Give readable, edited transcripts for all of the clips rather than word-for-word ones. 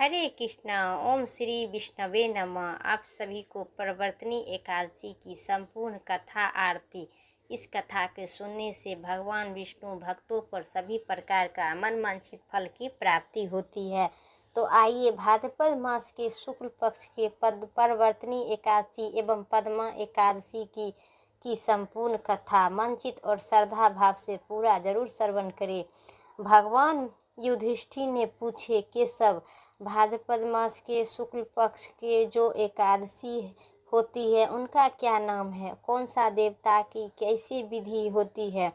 हरे कृष्णा। ओम श्री विष्णवे नमः। आप सभी को प्रवर्तनी एकादशी की संपूर्ण कथा आरती। इस कथा के सुनने से भगवान विष्णु भक्तों पर सभी प्रकार का मनवांछित फल की प्राप्ति होती है। तो आइए भाद्रपद मास के शुक्ल पक्ष के प्रवर्तनी एकादशी एवं पद्मा एकादशी की संपूर्ण कथा मनचित और श्रद्धा भाव से पूरा जरूर श्रवण करें। भगवान युधिष्ठिर ने पूछे, केशव, भाद्रपद मास के शुक्ल पक्ष के जो एकादशी होती है उनका क्या नाम है? कौन सा देवता की कैसी विधि होती है?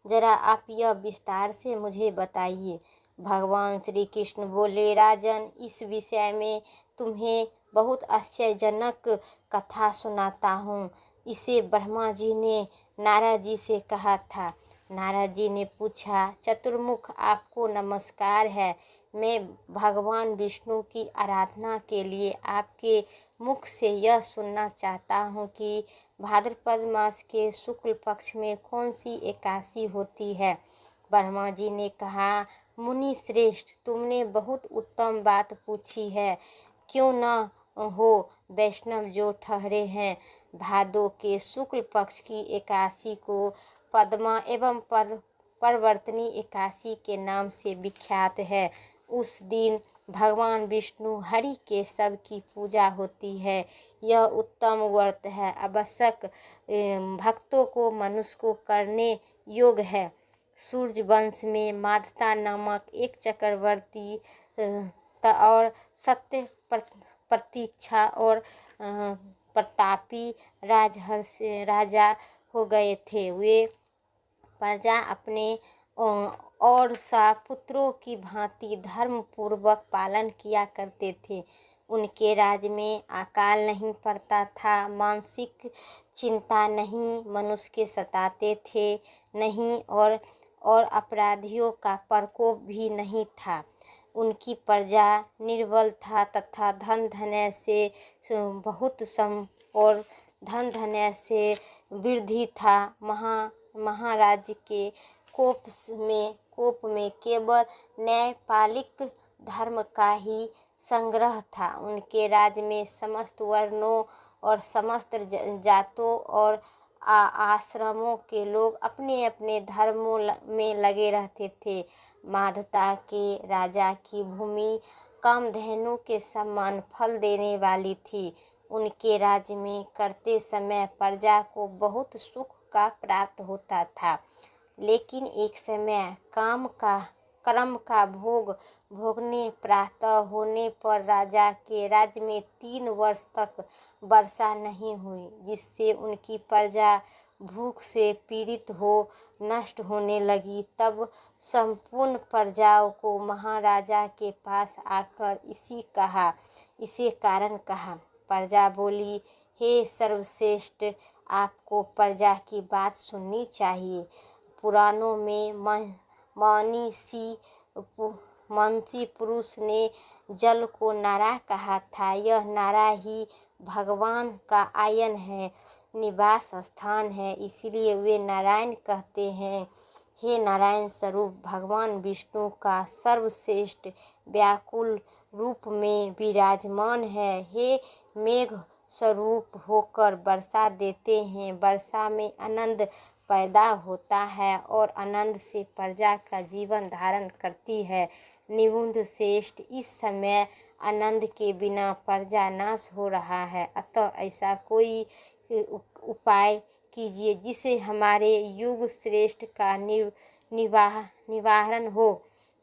जरा आप यह विस्तार से मुझे बताइए। भगवान श्री कृष्ण बोले, राजन, इस विषय में तुम्हें बहुत आश्चर्यजनक कथा सुनाता हूँ। इसे ब्रह्मा जी ने नारद जी से कहा था। नारद जी ने पूछा, चतुर्मुख, आपको नमस्कार है। मैं भगवान विष्णु की आराधना के लिए आपके मुख से यह सुनना चाहता हूँ कि भाद्रपद मास के शुक्ल पक्ष में कौन सी एकादशी होती है। ब्रह्मा जी ने कहा, मुनि श्रेष्ठ, तुमने बहुत उत्तम बात पूछी है। क्यों न हो वैष्णव जो ठहरे हैं, भादो के शुक्ल पक्ष की एकादशी को पद्मा एवं प्रवर्तनी एकादशी के नाम से विख्यात है। उस दिन भगवान विष्णु हरि के सब की पूजा होती है। यह उत्तम व्रत है, आवश्यक भक्तों को मनुष्य को करने योग्य है। सूर्य वंश में माधता नामक एक चक्रवर्ती और सत्य प्रतीक्षा और प्रतापी राजा हो गए थे। वे प्रजा अपने और सा पुत्रों की भांति धर्म पूर्वक पालन किया करते थे। उनके राज्य में अकाल नहीं पड़ता था, मानसिक चिंता नहीं मनुष्य के सताते थे नहीं, और अपराधियों का प्रकोप भी नहीं था। उनकी प्रजा निर्बल था तथा धन धन्य से बहुत और धन धन्य से वृद्धि था। महाराज के कोप में केवल न्यायपालिक धर्म का ही संग्रह था। उनके राज्य में समस्त वर्णों और समस्त जातों और आश्रमों के लोग अपने अपने धर्मों में लगे रहते थे। माधता के राजा की भूमि कामधेनु के समान फल देने वाली थी। उनके राज्य में करते समय प्रजा को बहुत सुख का प्राप्त होता था। लेकिन एक समय कर्म का भोग भोगने प्रातः होने पर राजा के राज्य में 3 वर्ष तक वर्षा नहीं हुई, जिससे उनकी प्रजा भूख से पीड़ित हो नष्ट होने लगी। तब संपूर्ण प्रजाओं को महाराजा के पास आकर इसे कारण कहा। प्रजा बोली, हे सर्वश्रेष्ठ, आपको प्रजा की बात सुननी चाहिए। पुराणों में मनसी पुरुष ने जल को नारा कहा था। यह नारा ही भगवान का आयन है, निवास स्थान है, इसलिए वे नारायण कहते हैं। हे नारायण स्वरूप भगवान विष्णु का सर्वश्रेष्ठ व्याकुल रूप में विराजमान है। हे मेघ स्वरूप होकर वर्षा देते हैं। वर्षा में आनंद पैदा होता है और आनंद से प्रजा का जीवन धारण करती है। निबुंध श्रेष्ठ, इस समय आनंद के बिना प्रजा नाश हो रहा है, अतः ऐसा कोई उपाय कीजिए जिसे हमारे युग श्रेष्ठ का निवारण हो।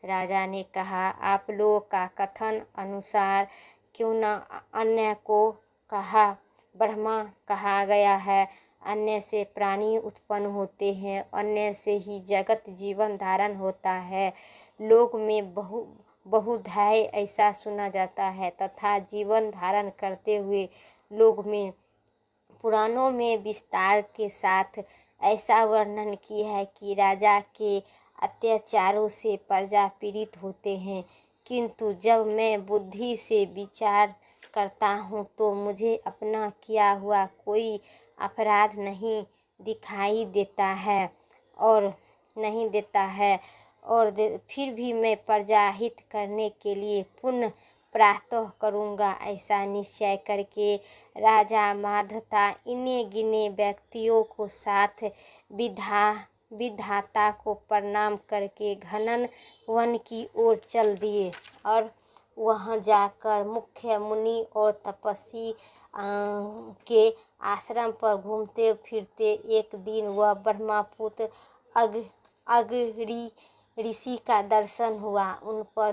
राजा ने कहा, आप लोगों का कथन अनुसार क्यों न अन्य को ब्रह्मा कहा गया है। अन्य से प्राणी उत्पन्न होते हैं, अन्य से ही जगत जीवन धारण होता है। लोक में बहुधाय ऐसा सुना जाता है तथा जीवन धारण करते हुए लोक में पुराणों में विस्तार के साथ ऐसा वर्णन किया है कि राजा के अत्याचारों से प्रजा पीड़ित होते हैं। किंतु जब मैं बुद्धि से विचार करता हूँ तो मुझे अपना किया हुआ कोई अपराध नहीं दिखाई देता है और फिर भी मैं प्रजा हित करने के लिए पुण्य प्रातः करूँगा। ऐसा निश्चय करके राजा माधता इन्हें गिने व्यक्तियों को साथ विधाता को प्रणाम करके घनन वन की ओर चल दिए और वहां जाकर मुख्य मुनि और तपस्वी के आश्रम पर घूमते फिरते एक दिन वह ब्रह्मपुत्र अगरी ऋषि का दर्शन हुआ। उन पर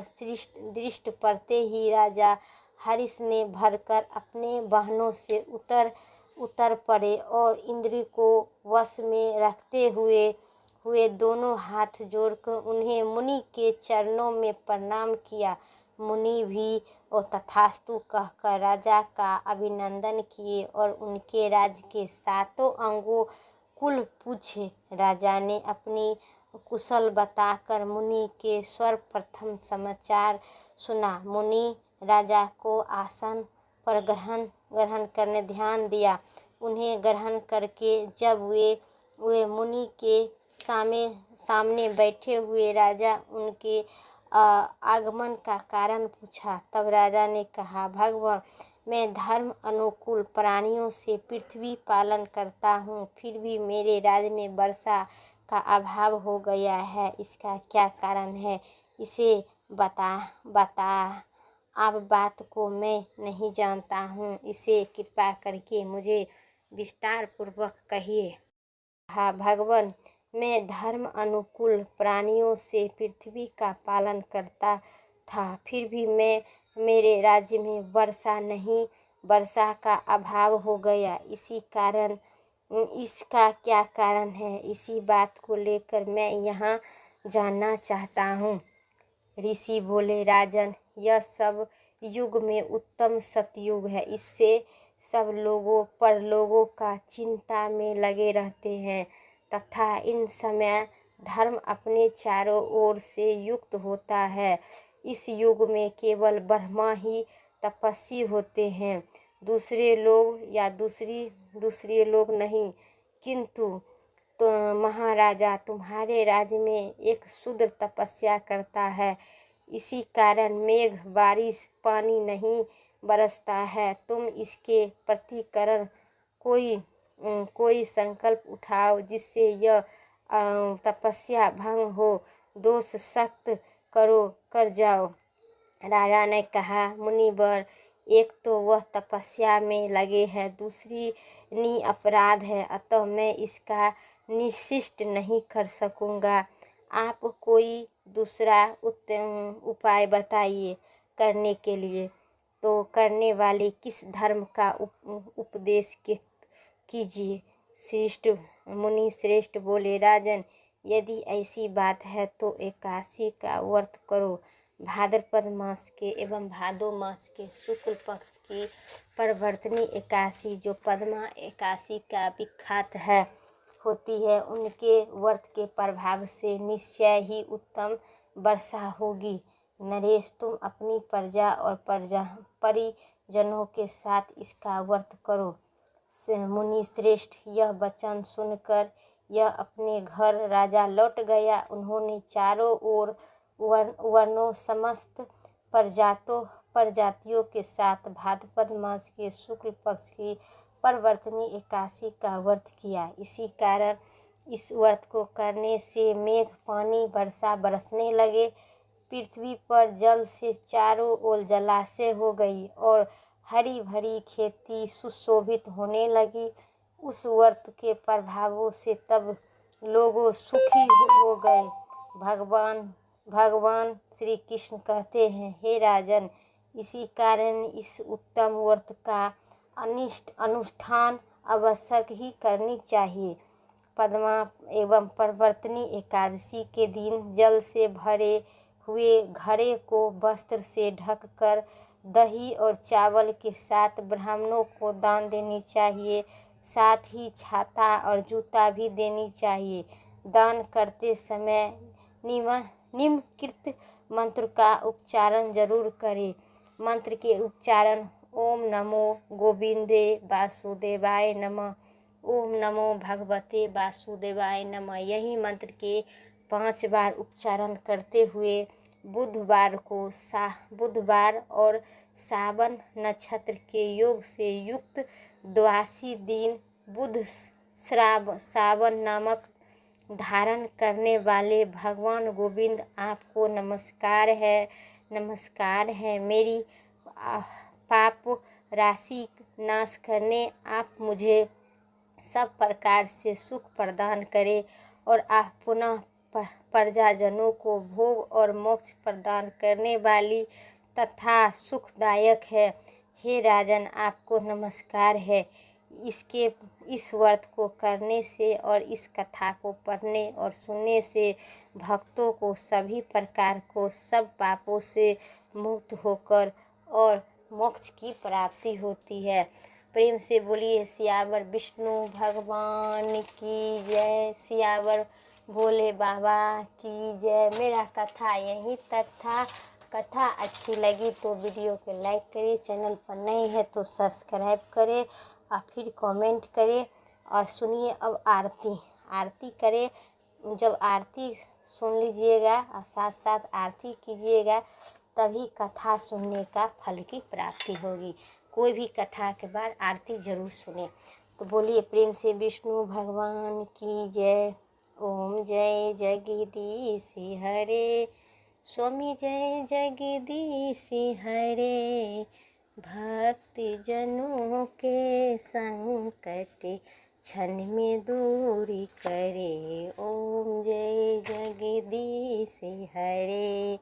दृष्टि पड़ते ही राजा हर्ष ने भरकर अपने वाहनों से उतर पड़े और इंद्र को वश में रखते हुए दोनों हाथ जोड़कर उन्हें मुनि के चरणों में प्रणाम किया। मुनि भी और तथास्तु कहकर राजा का अभिनंदन किए और उनके राज्य के 7 अंगों कुल पूछे। राजा ने अपनी कुशल बताकर मुनि के सर्वप्रथम समाचार सुना। मुनि राजा को आसन पर ग्रहण करने ध्यान दिया। उन्हें ग्रहण करके जब वे मुनि के सामने बैठे हुए राजा उनके आगमन का कारण पूछा। तब राजा ने कहा, भगवान, मैं धर्म अनुकूल प्राणियों से पृथ्वी पालन करता हूँ, फिर भी मेरे राज्य में वर्षा का अभाव हो गया है। इसका क्या कारण है, इसे बता। अब बात को मैं नहीं जानता हूँ, इसे कृपा करके मुझे विस्तार पूर्वक कहिए। हाँ भगवान, मैं धर्म अनुकूल प्राणियों से पृथ्वी का पालन करता था, फिर भी मेरे राज्य में वर्षा का अभाव हो गया। इसका क्या कारण है, इसी बात को लेकर मैं यहाँ जानना चाहता हूँ। ऋषि बोले, राजन, यह सब युग में उत्तम सतयुग है। इससे सब लोगों का चिंता में लगे रहते हैं तथा इन समय धर्म अपने चारों ओर से युक्त होता है। इस युग में केवल ब्रह्मा ही तपस्वी होते हैं, दूसरे लोग नहीं। किंतु तो महाराजा, तुम्हारे राज्य में एक शूद्र तपस्या करता है, इसी कारण मेघ बारिश पानी नहीं बरसता है। तुम इसके प्रतिकरण कोई संकल्प उठाओ जिससे यह तपस्या भंग हो, दोष सख्त कर जाओ। राजा ने कहा, मुनिवर, एक तो वह तपस्या में लगे हैं, दूसरी अपराध है, अतः मैं इसका निश्चित नहीं कर सकूँगा। आप कोई दूसरा उपाय बताइए करने के लिए। तो करने वाले किस धर्म का उपदेश कीजिए। मुनि श्रेष्ठ बोले, राजन, यदि ऐसी बात है तो एकादशी का व्रत करो। भाद्रपद मास के एवं भादो मास के शुक्ल पक्ष की परिवर्तनी एकादशी, जो पद्मा एकादशी का विख्यात है, होती है, उनके व्रत के प्रभाव से निश्चय ही उत्तम वर्षा होगी। नरेश, तुम अपनी प्रजा और परिजनों के साथ इसका व्रत करो। मुनि श्रेष्ठ यह वचन सुनकर यह अपने घर राजा लौट गया। उन्होंने चारों ओर वर्णों समस्त प्रजातियों के साथ भाद्रपद मास के शुक्ल पक्ष की परिवर्तनी एकादशी का व्रत किया। इसी कारण इस व्रत को करने से मेघ पानी वर्षा बरसने लगे, पृथ्वी पर जल से चारों ओर जलाशय हो गई और हरी भरी खेती सुशोभित होने लगी। उस व्रत के प्रभावों से तब लोग सुखी हो गए। भगवान श्री कृष्ण कहते हैं, हे राजन, इसी कारण इस उत्तम व्रत का अनुष्ठान आवश्यक ही करनी चाहिए। पद्मा एवं परिवर्तनी एकादशी के दिन जल से भरे हुए घड़े को वस्त्र से ढककर दही और चावल के साथ ब्राह्मणों को दान देनी चाहिए। साथ ही छाता और जूता भी देनी चाहिए। दान करते समय निम्नलिखित मंत्र का उच्चारण जरूर करें। मंत्र के उच्चारण: ओम नमो गोविंदे वासुदेवाय नमः, ओम नमो भगवते वासुदेवाय नमः। यही मंत्र के 5 बार उच्चारण करते हुए बुधवार और सावन नक्षत्र के योग से युक्त द्वादशी दिन बुध सावन नामक धारण करने वाले भगवान गोविंद आपको नमस्कार है। मेरी पाप राशि नाश करने आप मुझे सब प्रकार से सुख प्रदान करें और आप पुनः प्रजाजनों को भोग और मोक्ष प्रदान करने वाली तथा सुखदायक है। हे राजन, आपको नमस्कार है। इस व्रत को करने से और इस कथा को पढ़ने और सुनने से भक्तों को सभी प्रकार को सब पापों से मुक्त होकर और मोक्ष की प्राप्ति होती है। प्रेम से बोलिए सियावर विष्णु भगवान की जय, सियावर भोले बाबा की जय। मेरा कथा यहीं तक था। कथा अच्छी लगी तो वीडियो को लाइक करें, चैनल पर नए हैं तो सब्सक्राइब करें और फिर कमेंट करें। और सुनिए अब आरती करें। जब आरती सुन लीजिएगा और साथ साथ आरती कीजिएगा तभी कथा सुनने का फल की प्राप्ति होगी। कोई भी कथा के बाद आरती जरूर सुने। तो बोलिए प्रेम से विष्णु भगवान की जय। ओम जय जगदीश हरे, स्वामी जय जगदीश हरे। भक्त जनों के संकट क्षण में दूरी करे। ओम जय जगदीश हरे।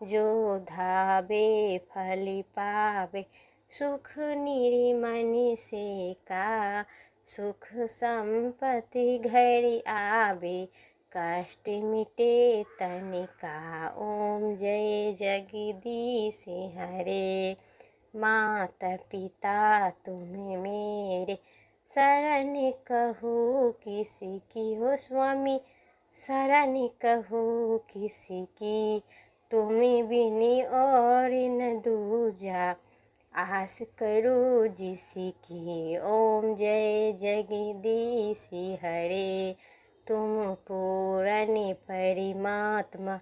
जो धावे फल पावे सुख निर्मन से का। सुख संपत्ति घर आवे कष्ट मिटे तन का। ओम जय जगदीश हरे। माता पिता तुम्हें मेरे शरण कहूँ किसी की हो स्वामी, शरण कहूँ किसी की। तुम्हें बिनी और न दूजा आस करो जिसकी। ओम जय जगदीश हरे। तुम पूर्ण परमात्मा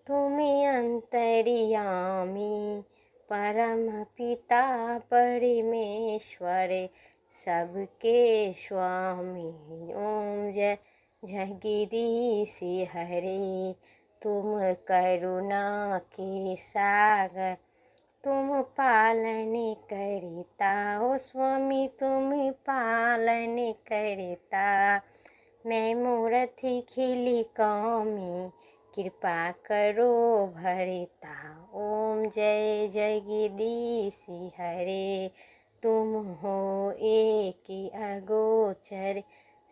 तुम्हें अंतर्यामी, परम पिता परमेश्वर सबके स्वामी। ओम जय जगदीश हरे। तुम करुणा के सागर तुम पालन करता हो स्वामी, तुम पालन करता। मैं मूर्ति खिली कौमी कृपा करो भरता। ओम जय जगदीश हरे। तुम हो एक अगोचर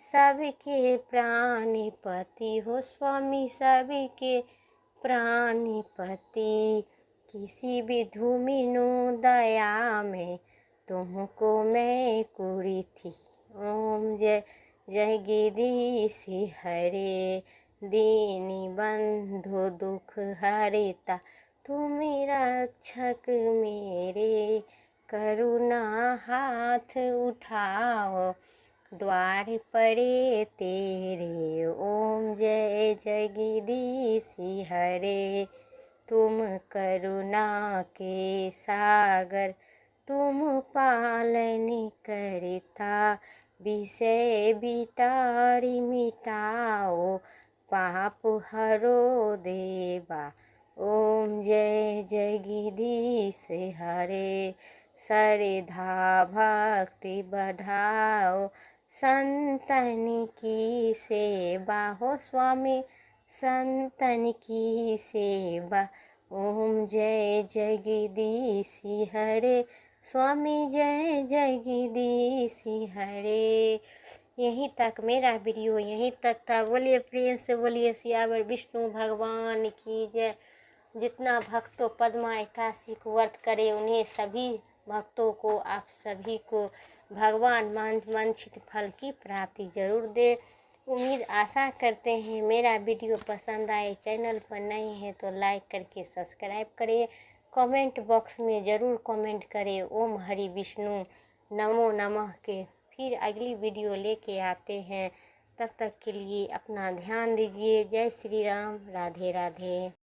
सबके प्राणपति हो स्वामी, सबके प्राणपति। किसी भी धूमिनो दया में तुमको मैं कुड़ी थी। ओम जय जगदीश हरे। दीनी बंधु दुख हरिता तुम रक्षक मेरे। करुणा हाथ उठाओ द्वार पड़े तेरे। ओम जय जगदीश हरे। तुम करुणा के सागर तुम पालन करता। विषय बिटारी मिटाओ पाप हरो देवा। ओम जय जगदीश हरे। श्रद्धा भक्ति बढ़ाओ संतन की सेवा हो स्वामी, संतन की सेवा। ओम जय जगदीश हरे। स्वामी जय जगदीश हरे। यहीं तक मेरा वीडियो यहीं तक था। बोलिए प्रेम से बोलिए सियावर विष्णु भगवान की जय। जितना भक्तों पद्मा एकादशी को व्रत करे उन्हें सभी भक्तों को आप सभी को भगवान वांछित फल की प्राप्ति जरूर दे। उम्मीद आशा करते हैं मेरा वीडियो पसंद आए। चैनल पर नए हैं तो लाइक करके सब्सक्राइब करें। कमेंट बॉक्स में ज़रूर कमेंट करें ओम हरि विष्णु नमो नमः के। फिर अगली वीडियो लेके आते हैं। तब तक के लिए अपना ध्यान दीजिए। जय श्री राम। राधे राधे।